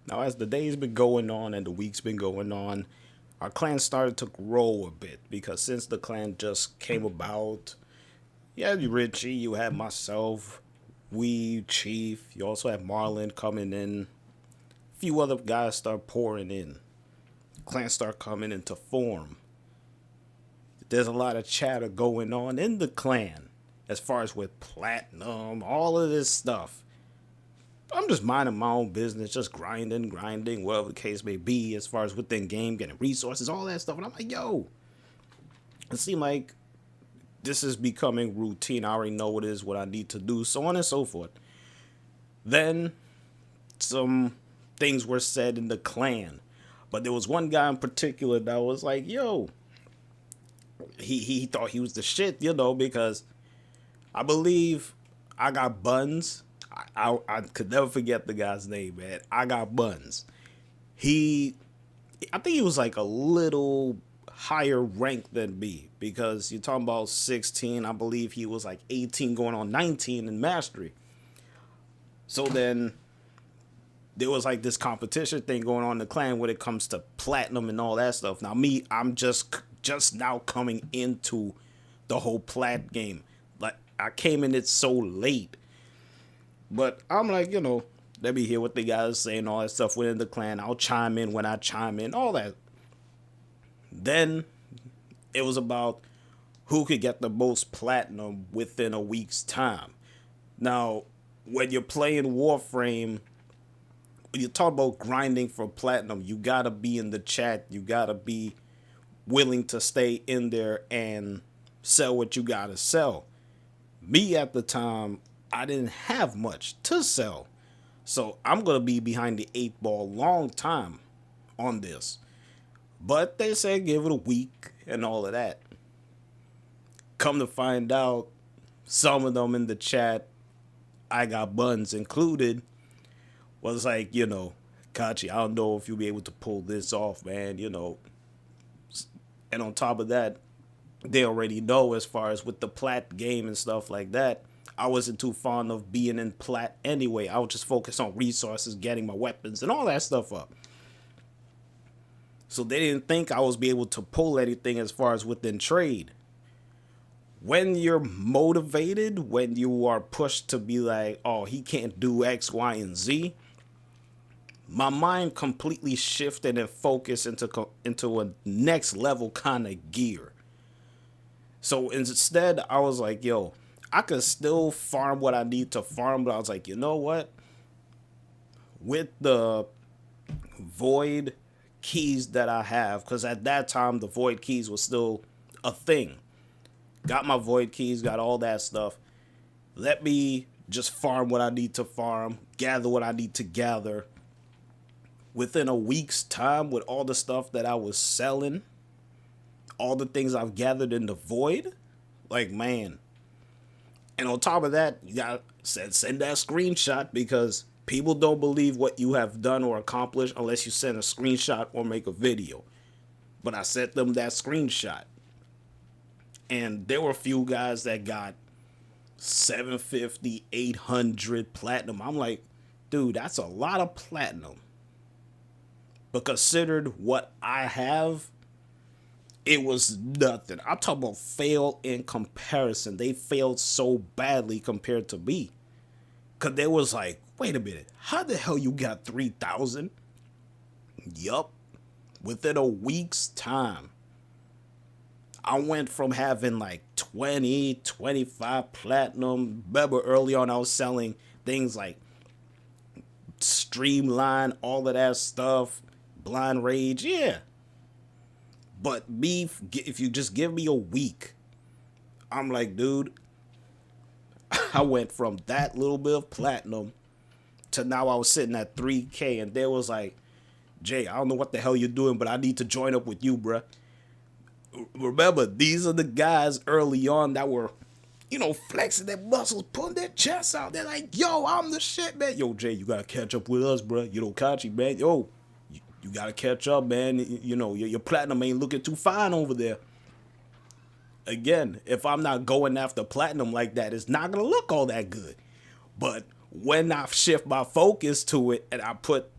Now, as the days been going on and the weeks been going on, our clan started to grow a bit because since the clan just came about, you had Richie, you had myself, we, Chief, you also had Marlon coming in. A few other guys start pouring in. Clans start coming into form. There's a lot of chatter going on in the clan as far as with platinum, all of this stuff. I'm just minding my own business, just grinding, whatever the case may be, as far as within game, getting resources, all that stuff. And I'm like, yo, it seems like this is becoming routine. I already know what it is, what I need to do, so on and so forth. Then some things were said in the clan. But there was one guy in particular that was like, yo, he thought he was the shit, because I believe I got buns. I could never forget the guy's name, man. I got buns. He, I think he was like a little higher rank than me because you're talking about 16. I believe he was like 18 going on 19 in mastery. So then there was like this competition thing going on in the clan when it comes to platinum and all that stuff. Now me, I'm just now coming into the whole plat game. Like I came in it so late. But I'm like, let me hear what the guys saying, all that stuff within the clan. I'll chime in when I chime in, all that. Then it was about who could get the most platinum within a week's time. Now, when you're playing Warframe, when you talk about grinding for platinum, you gotta be in the chat. You gotta be willing to stay in there and sell what you gotta sell. Me at the time, I didn't have much to sell. So I'm going to be behind the eight ball long time on this. But they said give it a week and all of that. Come to find out, some of them in the chat, I got buns included, was like, Kachi, I don't know if you'll be able to pull this off, man, And on top of that, they already know as far as with the plat game and stuff like that, I wasn't too fond of being in plat anyway. I would just focus on resources, getting my weapons, and all that stuff up. So they didn't think I was be able to pull anything as far as within trade. When you're motivated, when you are pushed to be like, oh, he can't do X, Y, and Z, my mind completely shifted and focused into a next level kind of gear. So instead, I was like, yo, I could still farm what I need to farm, but I was like, you know what? With the void keys that I have, because at that time the void keys was still a thing. Got my void keys, got all that stuff. Let me just farm what I need to farm, gather what I need to gather. Within a week's time, with all the stuff that I was selling, all the things I've gathered in the void, like, man. And on top of that, you got to send that screenshot because people don't believe what you have done or accomplished unless you send a screenshot or make a video. But I sent them that screenshot. And there were a few guys that got 750, 800 platinum. I'm like, dude, that's a lot of platinum. But considered what I have, it was nothing. I'm talking about fail in comparison. They failed so badly compared to me. Because they was like, wait a minute, how the hell you got 3,000? Yup. Within a week's time. I went from having like 20, 25 platinum. Remember early on I was selling things like Streamline, all of that stuff. Blind Rage, yeah. But me, if you just give me a week, I'm like, dude, I went from that little bit of platinum to now I was sitting at 3K. And there was like, Jay, I don't know what the hell you're doing, but I need to join up with you, bruh. Remember, these are the guys early on that were, flexing their muscles, pulling their chests out. They're like, yo, I'm the shit, man. Yo, Jay, you got to catch up with us, bruh. Kachi, man. Yo, you got to catch up, man. Your platinum ain't looking too fine over there. Again, if I'm not going after platinum like that, it's not going to look all that good. But when I shift my focus to it and I put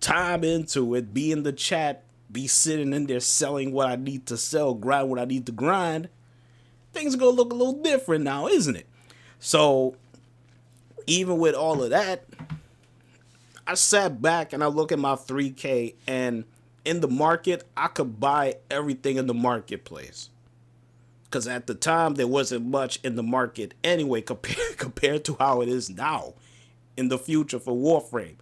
time into it, be in the chat, be sitting in there selling what I need to sell, grind what I need to grind, things are gonna look a little different now, isn't it? So even with all of that, I sat back and I look at my 3K, and in the market, I could buy everything in the marketplace. Because at the time, there wasn't much in the market anyway compared to how it is now in the future for Warframe.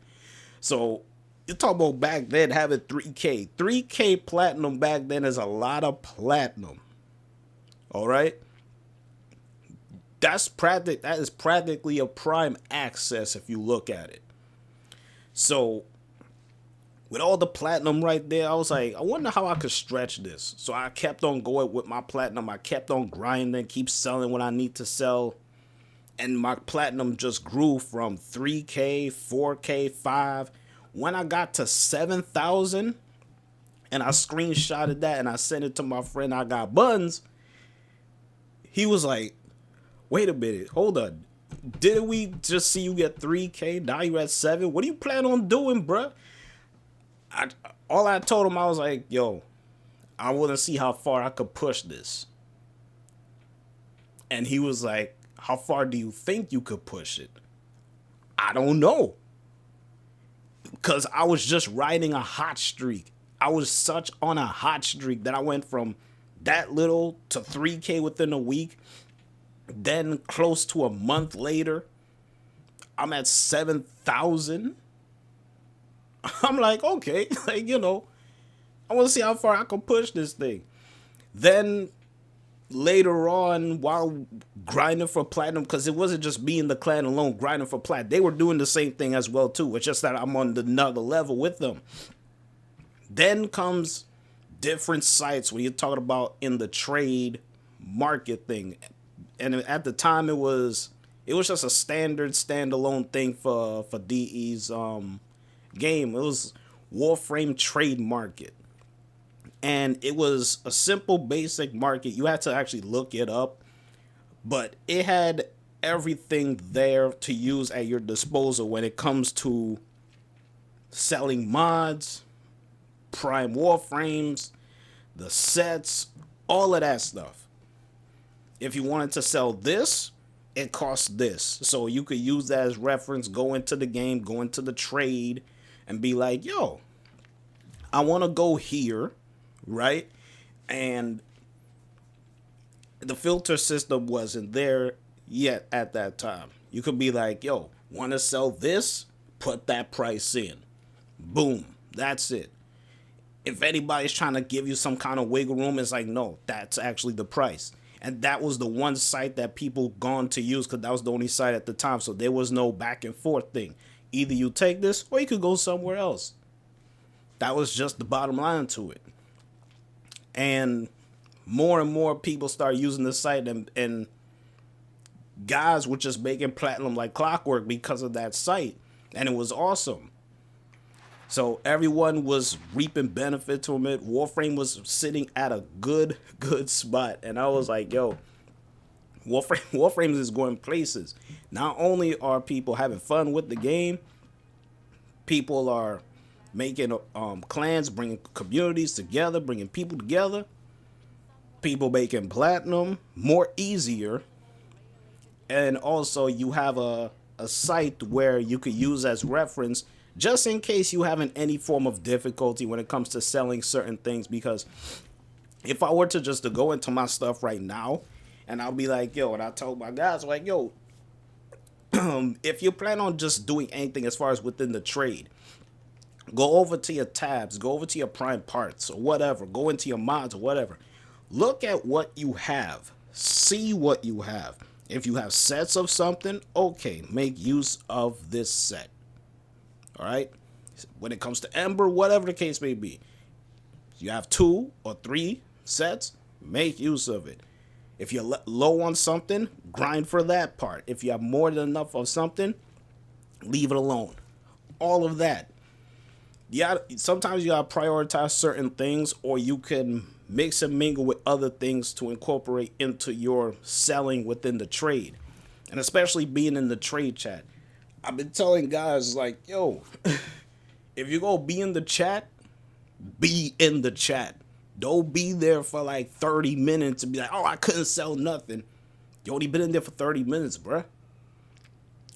So you talk about back then having 3K. 3K platinum back then is a lot of platinum. All right? That is practically a prime access if you look at it. So with all the platinum right there, I was like, I wonder how I could stretch this. So I kept on going with my platinum. I kept on grinding, keep selling what I need to sell. And my platinum just grew from 3K, 4K, 5. When I got to 7,000, and I screenshotted that and I sent it to my friend I got buns, he was like, wait a minute, hold on. Didn't we just see you get 3K? Now you at 7? What do you plan on doing, bruh? All I told him, I was like, yo, I want to see how far I could push this. And he was like, how far do you think you could push it? I don't know. Because I was just riding a hot streak. I was such on a hot streak that I went from that little to 3K within a week. Then close to a month later, I'm at 7,000. I'm like, okay, like, I want to see how far I can push this thing. Then later on, while grinding for platinum, because it wasn't just me and the clan alone grinding for plat, they were doing the same thing as well too. It's just that I'm on another level with them. Then comes different sites when you're talking about in the trade market thing. And at the time it was just a standard standalone thing for DE's game. It was Warframe Trade Market. And it was a simple basic market. You had to actually look it up. But it had everything there to use at your disposal when it comes to selling mods, prime Warframes, the sets, all of that stuff. If you wanted to sell this, it costs this. So you could use that as reference, go into the game, go into the trade, and be like, yo, I want to go here, right? And the filter system wasn't there yet at that time. You could be like, yo, want to sell this? Put that price in. Boom. That's it. If anybody's trying to give you some kind of wiggle room, it's like, no, that's actually the price. And that was the one site that people gone to use because that was the only site at the time. So there was no back and forth thing. Either you take this or you could go somewhere else. That was just the bottom line to it. And more people start using the site, and guys were just making platinum like clockwork because of that site. And it was awesome. So everyone was reaping benefit from it. Warframe was sitting at a good spot. And I was like, yo, Warframe is going places. Not only are people having fun with the game, people are making clans, bringing communities together, bringing people together. People making platinum more easier. And also you have a site where you could use as reference just in case you having any form of difficulty when it comes to selling certain things. Because if I were to just to go into my stuff right now, and I'll be like, yo, and I told my guys, like, yo, if you plan on just doing anything as far as within the trade, go over to your tabs, go over to your prime parts or whatever, go into your mods or whatever. Look at what you have. See what you have. If you have sets of something, okay, make use of this set. All right? When it comes to Ember, whatever the case may be, you have 2 or 3 sets, make use of it. If you're low on something, grind for that part. If you have more than enough of something, leave it alone. All of that. Yeah, sometimes you gotta prioritize certain things, or you can mix and mingle with other things to incorporate into your selling within the trade. And especially being in the trade chat, I've been telling guys like, yo, If you go be in the chat, be in the chat. Don't be there for like 30 minutes and be like, oh, I couldn't sell nothing. You only been in there for 30 minutes, bruh.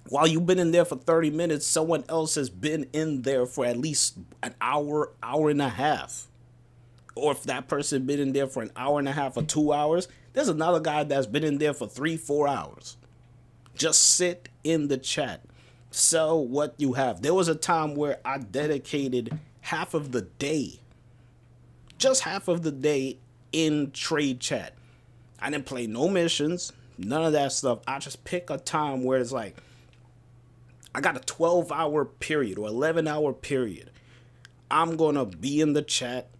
While you've been in there for 30 minutes, someone else has been in there for at least an hour, hour and a half. Or if that person been in there for an hour and a half or 2 hours, there's another guy that's been in there for 3, 4 hours. Just sit in the chat. Sell what you have. There was a time where I dedicated half of the day, just half of the day in trade chat. I didn't play no missions, none of that stuff. I just pick a time where it's like, I got a 12-hour period or 11-hour period. I'm going to be in the chat,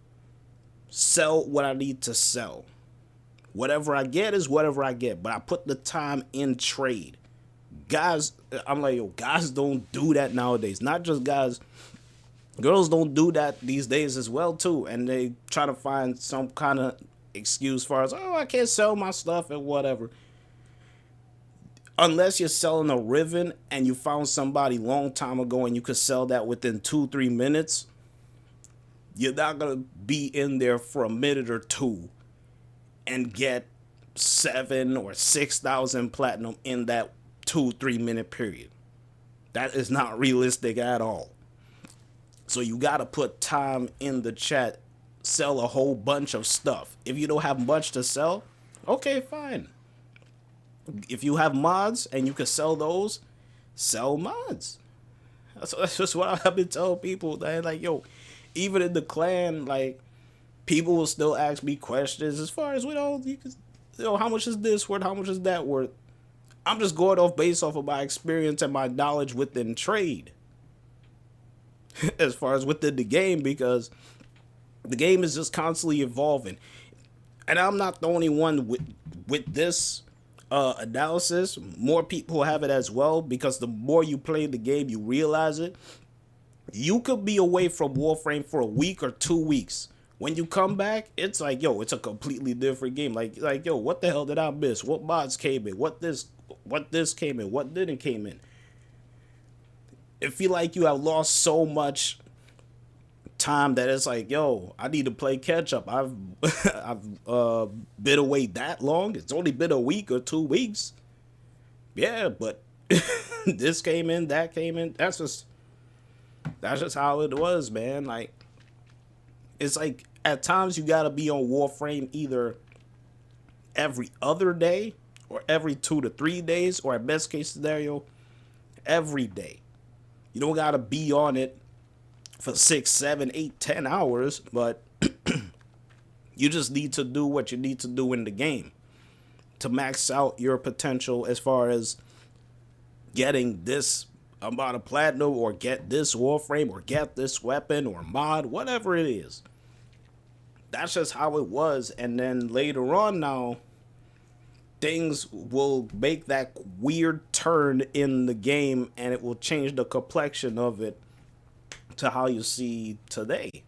sell what I need to sell. Whatever I get is whatever I get, but I put the time in trade. Guys, I'm like, yo, guys don't do that nowadays. Not just guys, girls don't do that these days as well too. And they try to find some kind of excuse for us. Oh, I can't sell my stuff and whatever. Unless you're selling a Riven and you found somebody long time ago and you could sell that within 2-3 minutes, you're not gonna be in there for a minute or two and get 7 or 6,000 platinum in that 2-3 minute period. That is not realistic at all. So you gotta put time in the chat, sell a whole bunch of stuff. If you don't have much to sell, okay, fine. If you have mods and you can sell those, sell mods. That's just what I've been telling people. That like, yo, even in the clan, like, people will still ask me questions as far as, how much is this worth? How much is that worth? I'm just going off based off of my experience and my knowledge within trade. As far as within the game, because the game is just constantly evolving. And I'm not the only one with this analysis. More people have it as well, because the more you play the game, you realize it. You could be away from Warframe for a week or 2 weeks. When you come back, it's like, yo, it's a completely different game. Like, yo, what the hell did I miss? What mods came in? What this came in? What didn't came in? It feel like you have lost so much time that it's like, yo, I need to play catch up. I've been away that long. It's only been a week or 2 weeks. Yeah, but this came in, that came in. That's just how it was, man. Like, it's like at times you gotta be on Warframe either every other day or every 2 to 3 days, or at best case scenario, every day. You don't gotta be on it for 6, 7, 8, 10 hours, but you just need to do what you need to do in the game to max out your potential as far as getting this amount of platinum, or get this Warframe, or get this weapon or mod, whatever it is. That's just how it was. And then later on now, things will make that weird turn in the game, and it will change the complexion of it to how you see today.